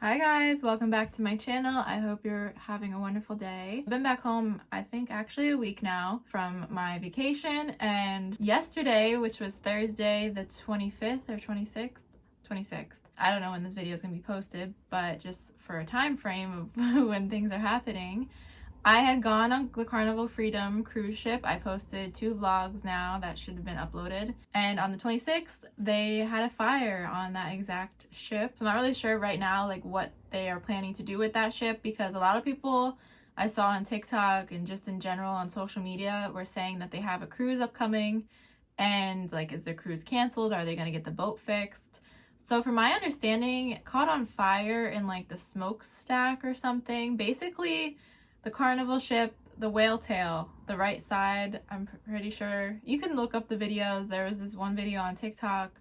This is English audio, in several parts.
Hi guys, welcome back to my channel. I hope you're having a wonderful day. I've been back home, I think actually a week now from my vacation, and yesterday, which was Thursday the 25th or 26th, I don't know when this video is going to be posted, but just for a time frame of when things are happening, I had gone on the Carnival Freedom cruise ship. I posted 2 vlogs now that should have been uploaded. And on the 26th, they had a fire on that exact ship. So I'm not really sure right now like what they are planning to do with that ship, because a lot of people I saw on TikTok and just in general on social media were saying that they have a cruise upcoming, and like, is the cruise canceled? Are they going to get the boat fixed? So from my understanding, it caught on fire in like the smokestack or something. Basically, the Carnival ship, the whale tail, the right side, I'm pretty sure. You can look up the videos. There was this one video on TikTok.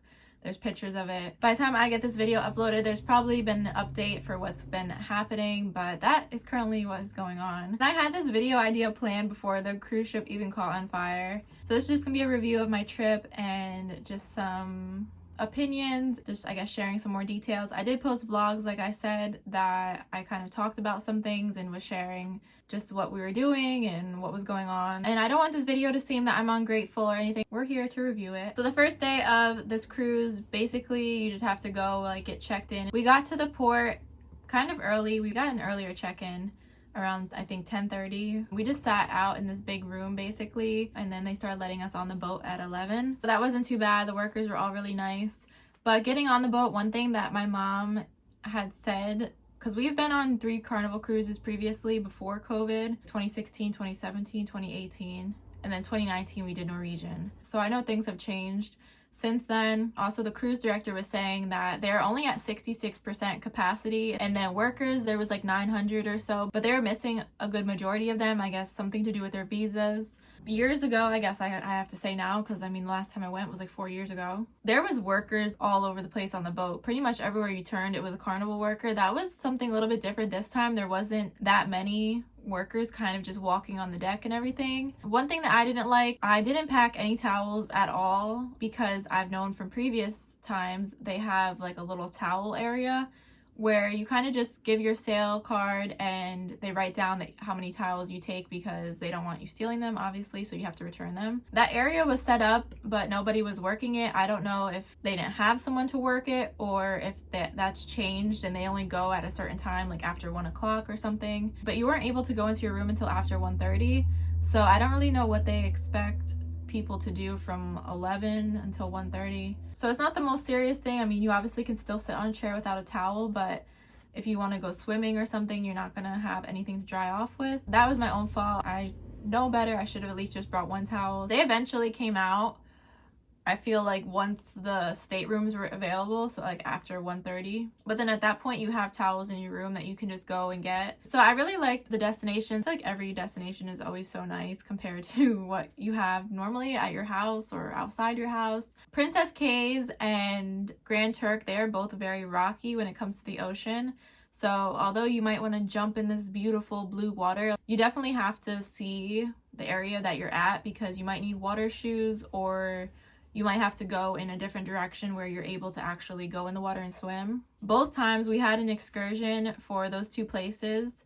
There's pictures of it. By the time I get this video uploaded, there's probably been an update for what's been happening, but that is currently what is going on. And I had this video idea planned before the cruise ship even caught on fire. So it's just gonna be a review of my trip and just some opinions, just I guess sharing some more details. I did post vlogs, like I said, that I kind of talked about some things and was sharing just what we were doing and what was going on. And I don't want this video to seem that I'm ungrateful or anything. We're here to review it. So the first day of this cruise, basically you just have to go like get checked in. We got to the port kind of early. We got an earlier check-in around I think 10:30. We just sat out in this big room basically, and then they started letting us on the boat at 11. But that wasn't too bad. The workers were all really nice. But getting on the boat, one thing that my mom had said, because we've been on 3 Carnival cruises previously before COVID, 2016, 2017, 2018, and then 2019 we did Norwegian. So I know things have changed since then. Also, the cruise director was saying that they're only at 66% capacity, and then workers, there was like 900 or so, but they were missing a good majority of them. I guess something to do with their visas. Years ago, I guess I have to say now, because I mean the last time I went was like 4 years ago, there was workers all over the place on the boat. Pretty much everywhere you turned, it was a Carnival worker. That was something a little bit different this time. There wasn't that many workers kind of just walking on the deck and everything. One thing that I didn't like, I didn't pack any towels at all, because I've known from previous times they have like a little towel area where you kind of just give your sale card and they write down how many towels you take, because they don't want you stealing them obviously, so you have to return them. That area was set up but nobody was working it. I don't know if they didn't have someone to work it or if that's changed and they only go at a certain time, like after 1 o'clock or something, but you weren't able to go into your room until after 1:30. So I don't really know what they expect people to do from 11 until 1:30. So it's not the most serious thing. I mean, you obviously can still sit on a chair without a towel, but if you want to go swimming or something, you're not gonna have anything to dry off with. That was my own fault. I know better. I should have at least just brought 1 towel. They eventually came out, I feel like, once the staterooms were available, so like after 1:30. But then at that point you have towels in your room that you can just go and get. So I really liked the destination. I feel like every destination is always so nice compared to what you have normally at your house or outside your house. Princess Cays and Grand Turk, they are both very rocky when it comes to the ocean. So although you might want to jump in this beautiful blue water, you definitely have to see the area that you're at, because you might need water shoes, or you might have to go in a different direction where you're able to actually go in the water and swim. Both times we had an excursion for those 2 places,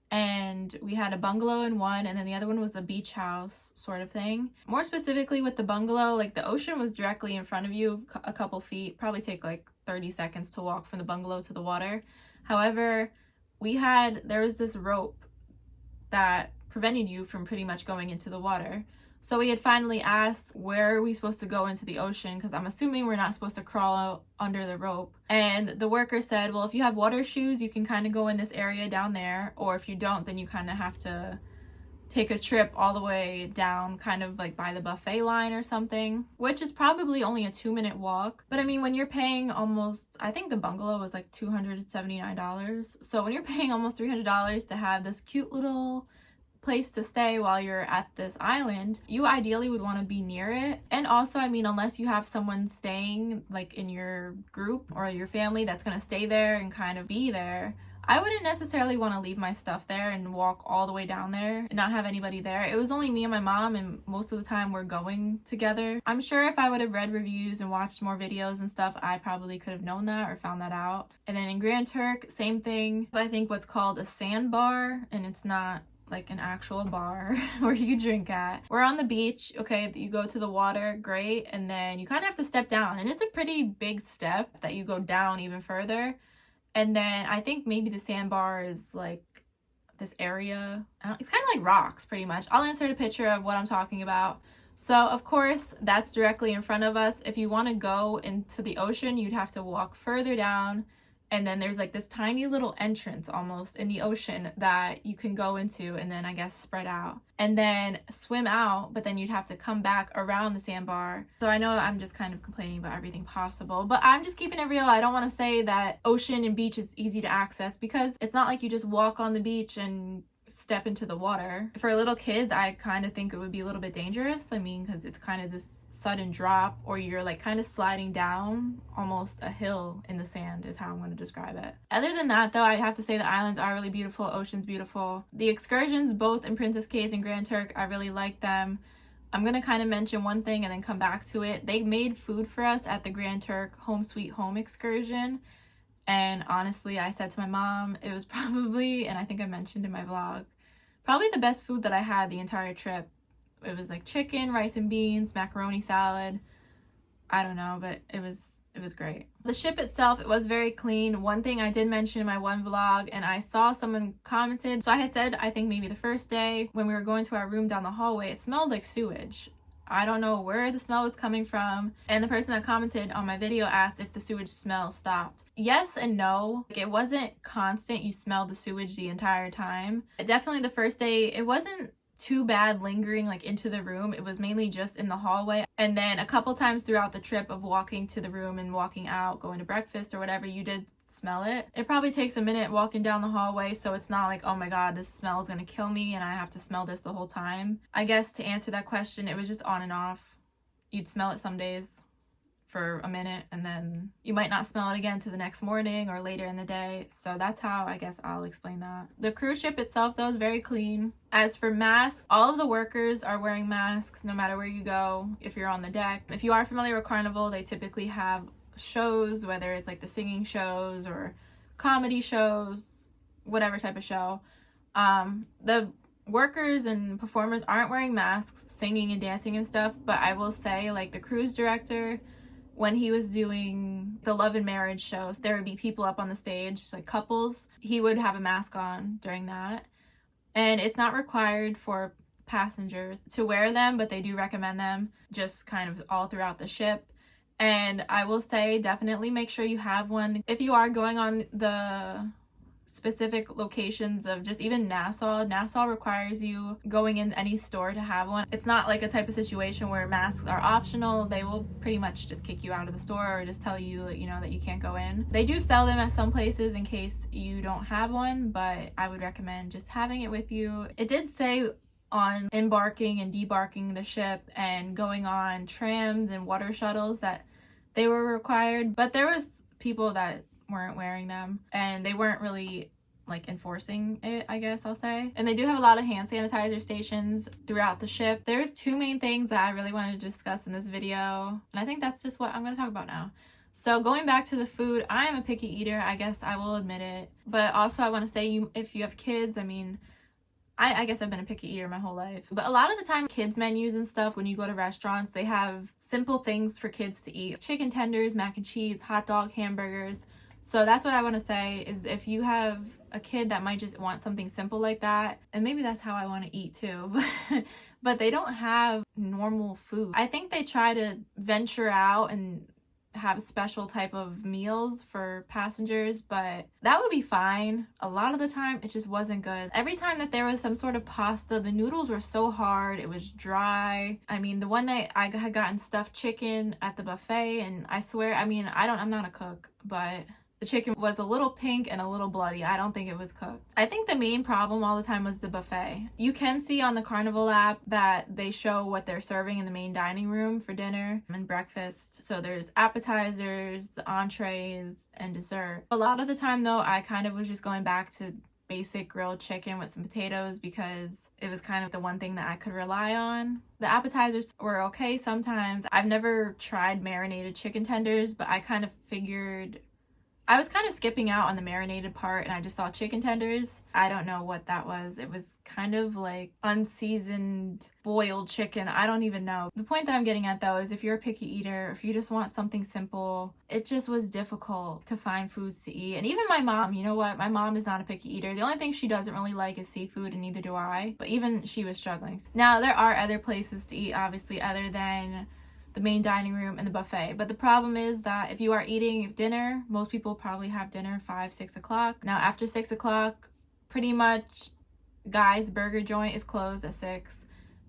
and we had a bungalow in one, and then the other one was a beach house sort of thing. More specifically with the bungalow, like the ocean was directly in front of you, a couple feet, probably take like 30 seconds to walk from the bungalow to the water. However, there was this rope that prevented you from pretty much going into the water. So we had finally asked, where are we supposed to go into the ocean? Because I'm assuming we're not supposed to crawl out under the rope. And the worker said, well, if you have water shoes, you can kind of go in this area down there. Or if you don't, then you kind of have to take a trip all the way down, kind of like by the buffet line or something, which is probably only a 2-minute walk. But I mean, when you're paying almost, I think the bungalow was like $279. So when you're paying almost $300 to have this cute little place to stay while you're at this island, you ideally would want to be near it. And also, I mean, unless you have someone staying like in your group or your family that's going to stay there and kind of be there, I wouldn't necessarily want to leave my stuff there and walk all the way down there and not have anybody there. It was only me and my mom, and most of the time we're going together. I'm sure if I would have read reviews and watched more videos and stuff, I probably could have known that or found that out. And then in Grand Turk, same thing. I think what's called a sandbar, and it's not like an actual bar where you drink at. We're on the beach, okay, you go to the water, great, and then you kind of have to step down, and it's a pretty big step that you go down even further. And then I think maybe the sandbar is like this area. It's kind of like rocks, pretty much. I'll insert a picture of what I'm talking about. So, of course, that's directly in front of us. If you want to go into the ocean, you'd have to walk further down. And then there's like this tiny little entrance almost in the ocean that you can go into and then I guess spread out. And then swim out, but then you'd have to come back around the sandbar. So I know I'm just kind of complaining about everything possible, but I'm just keeping it real. I don't want to say that ocean and beach is easy to access because it's not like you just walk on the beach and step into the water. For little kids, I kind of think it would be a little bit dangerous. I mean, because it's kind of this sudden drop, or you're like kind of sliding down almost a hill in the sand is how I'm going to describe it. Other than that though, I have to say the islands are really beautiful, ocean's beautiful. The excursions both in Princess Cays and Grand Turk, I really like them. I'm going to kind of mention one thing and then come back to it. They made food for us at the Grand Turk Home Sweet Home excursion. And honestly, I said to my mom, it was probably, and I think I mentioned in my vlog, probably the best food that I had the entire trip. It was like chicken, rice and beans, macaroni salad. I don't know, but it was great. The ship itself, it was very clean. One thing I did mention in my one vlog, and I saw someone commented, so I had said, I think maybe the first day when we were going to our room down the hallway, it smelled like sewage. I don't know where the smell was coming from. And the person that commented on my video asked if the sewage smell stopped. Yes and no. It wasn't constant. You smelled the sewage the entire time. Definitely the first day, it wasn't too bad lingering like into the room. It was mainly just in the hallway. And then a couple times throughout the trip of walking to the room and walking out, going to breakfast or whatever, you did smell it. It probably takes a minute walking down the hallway, so it's not like, oh my god, this smell is gonna kill me and I have to smell this the whole time. I guess to answer that question, it was just on and off. You'd smell it some days for a minute and then you might not smell it again to the next morning or later in the day. So that's how I guess I'll explain that. The cruise ship itself though is very clean. As for masks, all of the workers are wearing masks no matter where you go if you're on the deck. If you are familiar with Carnival, they typically have shows, whether it's like the singing shows or comedy shows, whatever type of show. The workers and performers aren't wearing masks, singing and dancing and stuff, but I will say like the cruise director, when he was doing the love and marriage shows, there would be people up on the stage, like couples. He would have a mask on during that. And it's not required for passengers to wear them, but they do recommend them just kind of all throughout the ship. And I will say definitely make sure you have one. If you are going on the specific locations of just even Nassau requires you going in any store to have one. It's not like a type of situation where masks are optional. They will pretty much just kick you out of the store or just tell you, you know, that you can't go in. They do sell them at some places in case you don't have one, but I would recommend just having it with you. It did say on embarking and debarking the ship and going on trams and water shuttles that they were required, but there was people that weren't wearing them and they weren't really like enforcing it, I guess I'll say. And they do have a lot of hand sanitizer stations throughout the ship. There's two main things that I really wanted to discuss in this video, and I think that's just what I'm going to talk about now. So going back to the food, I am a picky eater, I guess I will admit it, but also I want to say, if you have kids, I mean, I guess I've been a picky eater my whole life. But a lot of the time, kids menus and stuff, when you go to restaurants, they have simple things for kids to eat. Chicken tenders, mac and cheese, hot dog, hamburgers. So that's what I want to say is if you have a kid that might just want something simple like that, and maybe that's how I want to eat too, but they don't have normal food. I think they try to venture out and have special type of meals for passengers, but that would be fine. A lot of the time it just wasn't good. Every time that there was some sort of pasta, the noodles were so hard, it was dry. I mean, the one night I had gotten stuffed chicken at the buffet, and I swear, I mean, I'm not a cook, but The chicken was a little pink and a little bloody. I don't think it was cooked. I think the main problem all the time was the buffet. You can see on the Carnival app that they show what they're serving in the main dining room for dinner and breakfast. So there's appetizers, entrees, and dessert. A lot of the time though, I kind of was just going back to basic grilled chicken with some potatoes because it was kind of the one thing that I could rely on. The appetizers were okay sometimes. I've never tried marinated chicken tenders, but I kind of figured I was kind of skipping out on the marinated part and I just saw chicken tenders. I don't know what that was. It was kind of like unseasoned boiled chicken. I don't even know. The point that I'm getting at though is if you're a picky eater, if you just want something simple, it just was difficult to find foods to eat. And even my mom, you know what? My mom is not a picky eater. The only thing she doesn't really like is seafood, and neither do I. But even she was struggling. Now there are other places to eat, obviously, other than the main dining room and the buffet. But the problem is that if you are eating dinner, most people probably have dinner 5-6 o'clock. Now after 6 o'clock, pretty much Guy's Burger Joint is closed at 6.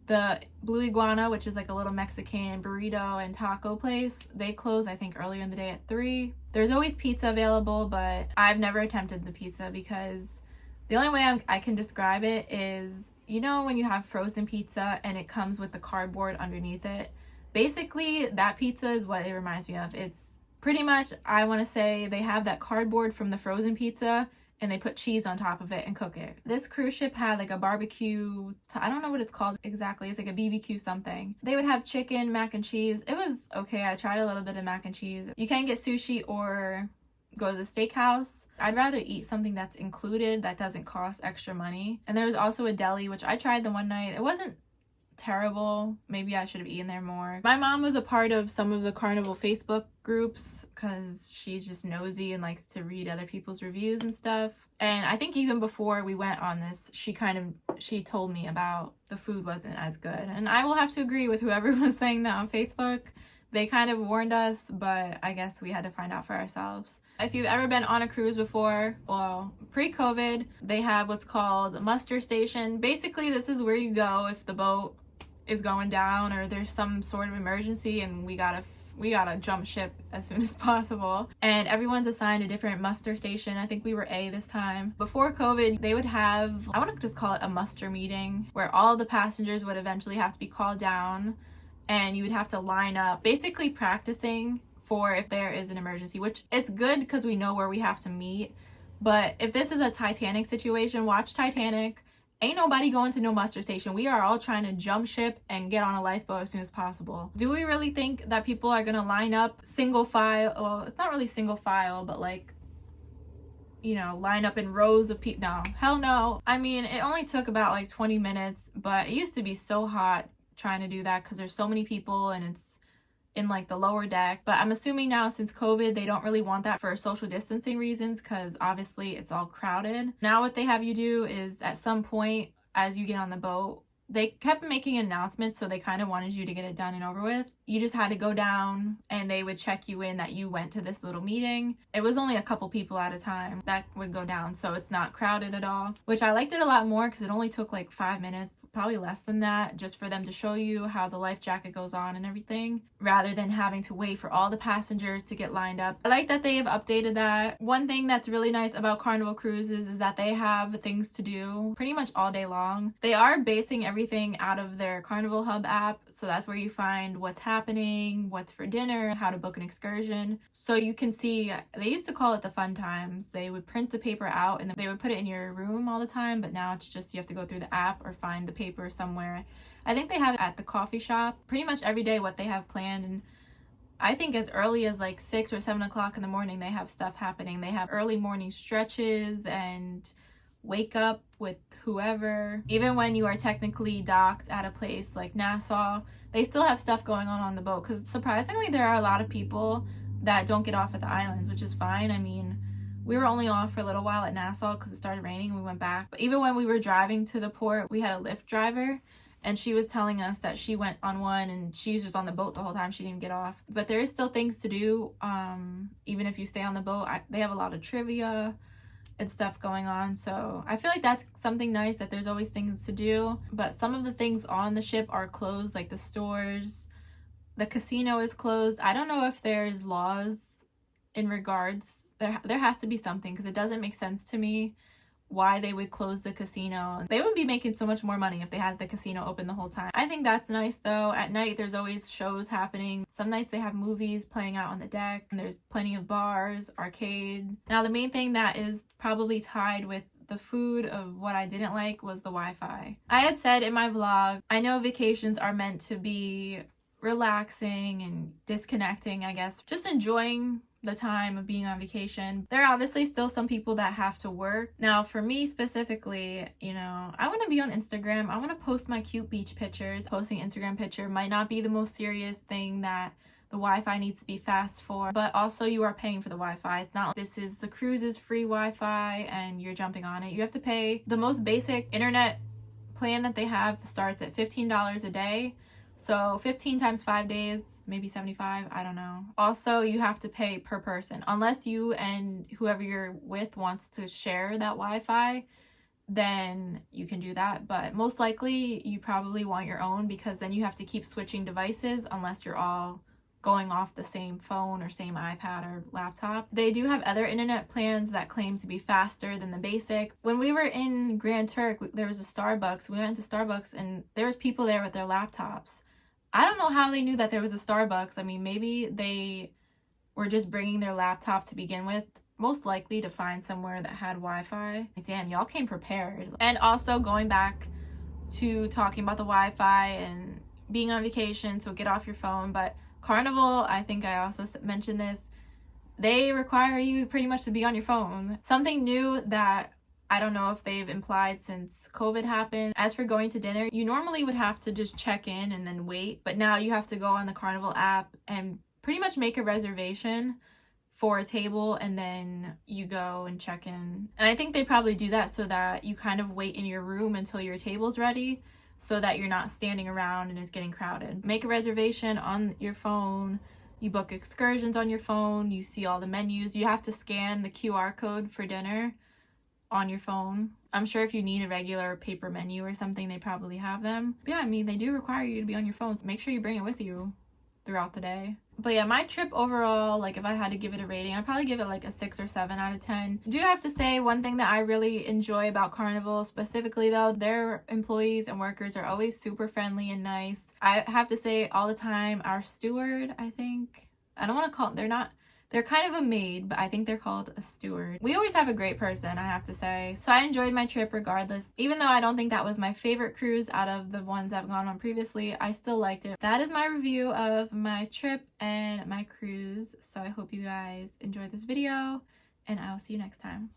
The Blue Iguana, which is like a little Mexican burrito and taco place, they close I think earlier in the day at 3. There's always pizza available, but I've never attempted the pizza because the only way I can describe it is, you know when you have frozen pizza and it comes with the cardboard underneath it? Basically, that pizza is what it reminds me of. It's pretty much, I want to say, they have that cardboard from the frozen pizza and they put cheese on top of it and cook it. This cruise ship had like a barbecue, I don't know what it's called exactly. It's like a BBQ something. They would have chicken, mac and cheese. It was okay. I tried a little bit of mac and cheese. You can get sushi or go to the steakhouse. I'd rather eat something that's included that doesn't cost extra money. And there was also a deli, which I tried the one night. It wasn't terrible. Maybe I should have eaten there more. My mom was a part of some of the Carnival Facebook groups because she's just nosy and likes to read other people's reviews and stuff. And I think even before we went on this, she told me about the food wasn't as good. And I will have to agree with whoever was saying that on Facebook. They kind of warned us, but I guess we had to find out for ourselves. If you've ever been on a cruise before, well, pre-COVID, they have what's called a muster station. Basically, this is where you go if the boat is going down or there's some sort of emergency and we gotta jump ship as soon as possible. And everyone's assigned a different muster station. I think we were A this time. Before COVID, they would have, I want to just call it a muster meeting, where all the passengers would eventually have to be called down and you would have to line up, basically practicing for if there is an emergency, which it's good because we know where we have to meet. But if this is a Titanic situation, watch Titanic. Ain't nobody going to no muster station. We are all trying to jump ship and get on a lifeboat as soon as possible. Do we really think that people are going to line up single file? Well, it's not really single file, but like, you know, line up in rows of people. No, hell no. I mean, it only took about like 20 minutes, but it used to be so hot trying to do that because there's so many people and it's in like the lower deck. But I'm assuming now since COVID, they don't really want that for social distancing reasons because obviously it's all crowded. Now what they have you do is at some point as you get on the boat, they kept making announcements, so they kind of wanted you to get it done and over with. You just had to go down and they would check you in that you went to this little meeting. It was only a couple people at a time that would go down, so it's not crowded at all, which I liked it a lot more because it only took like 5 minutes, probably less than that, just for them to show you how the life jacket goes on and everything, rather than having to wait for all the passengers to get lined up. I like that they have updated that. One thing that's really nice about Carnival cruises is that they have things to do pretty much all day long. They are basing everything out of their Carnival Hub app, so that's where you find what's happening, what's for dinner, how to book an excursion. So you can see, they used to call it the fun times. They would print the paper out and they would put it in your room all the time, but now it's just you have to go through the app or find the paper somewhere. I think they have it at the coffee shop pretty much every day what they have planned, and I think as early as like 6 or 7 o'clock in the morning they have stuff happening. They have early morning stretches and wake up with whoever. Even when you are technically docked at a place like Nassau, they still have stuff going on the boat because surprisingly there are a lot of people that don't get off at the islands, which is fine. I mean, we were only off for a little while at Nassau because it started raining and we went back. But even when we were driving to the port, we had a Lyft driver and she was telling us that she went on one and she was just on the boat the whole time. She didn't get off. But there is still things to do. Even if you stay on the boat, they have a lot of trivia and stuff going on. So I feel like that's something nice, that there's always things to do. But some of the things on the ship are closed, like the stores. The casino is closed. I don't know if there's laws in regards there has to be something, because it doesn't make sense to me why they would close the casino. They would be making so much more money if they had the casino open the whole time. I think that's nice though. At night there's always shows happening. Some nights they have movies playing out on the deck, and there's plenty of bars, arcade. Now the main thing that is probably tied with the food of what I didn't like was the Wi-Fi. I had said in my vlog, I know vacations are meant to be relaxing and disconnecting, I guess, just enjoying the time of being on vacation. There are obviously still some people that have to work. Now for me specifically, you know, I want to be on Instagram. I want to post my cute beach pictures. Posting an Instagram picture might not be the most serious thing that the Wi-Fi needs to be fast for, but also you are paying for the Wi-Fi. It's not like this is the cruise's free Wi-Fi and you're jumping on it. You have to pay. The most basic internet plan that they have starts at $15 a day. So 15 times 5 days, maybe 75, I don't know. Also, you have to pay per person. Unless you and whoever you're with wants to share that Wi-Fi, then you can do that. But most likely, you probably want your own, because then you have to keep switching devices unless you're all going off the same phone or same iPad or laptop. They do have other internet plans that claim to be faster than the basic. When we were in Grand Turk, there was a Starbucks. We went to Starbucks and there was people there with their laptops. I don't know how they knew that there was a Starbucks. I mean, maybe they were just bringing their laptop to begin with, most likely to find somewhere that had Wi-Fi. Damn, y'all came prepared. And also going back to talking about the Wi-Fi and being on vacation, so get off your phone. But Carnival, I think I also mentioned this, they require you pretty much to be on your phone. Something new that I don't know if they've implied since COVID happened. As for going to dinner, you normally would have to just check in and then wait, but now you have to go on the Carnival app and pretty much make a reservation for a table, and then you go and check in. And I think they probably do that so that you kind of wait in your room until your table's ready, so that you're not standing around and it's getting crowded. Make a reservation on your phone. You book excursions on your phone. You see all the menus. You have to scan the QR code for dinner on your phone. I'm sure if you need a regular paper menu or something, they probably have them. But yeah, I mean, they do require you to be on your phone. So make sure you bring it with you throughout the day. But yeah, my trip overall, like if I had to give it a rating, I'd probably give it like a 6 or 7 out of 10. I do have to say, one thing that I really enjoy about Carnival specifically though, their employees and workers are always super friendly and nice. I have to say all the time, our steward, I think, I don't want to call it, they're kind of a maid, but I think they're called a steward. We always have a great person, I have to say. So I enjoyed my trip regardless. Even though I don't think that was my favorite cruise out of the ones I've gone on previously, I still liked it. That is my review of my trip and my cruise. So I hope you guys enjoyed this video, and I'll see you next time.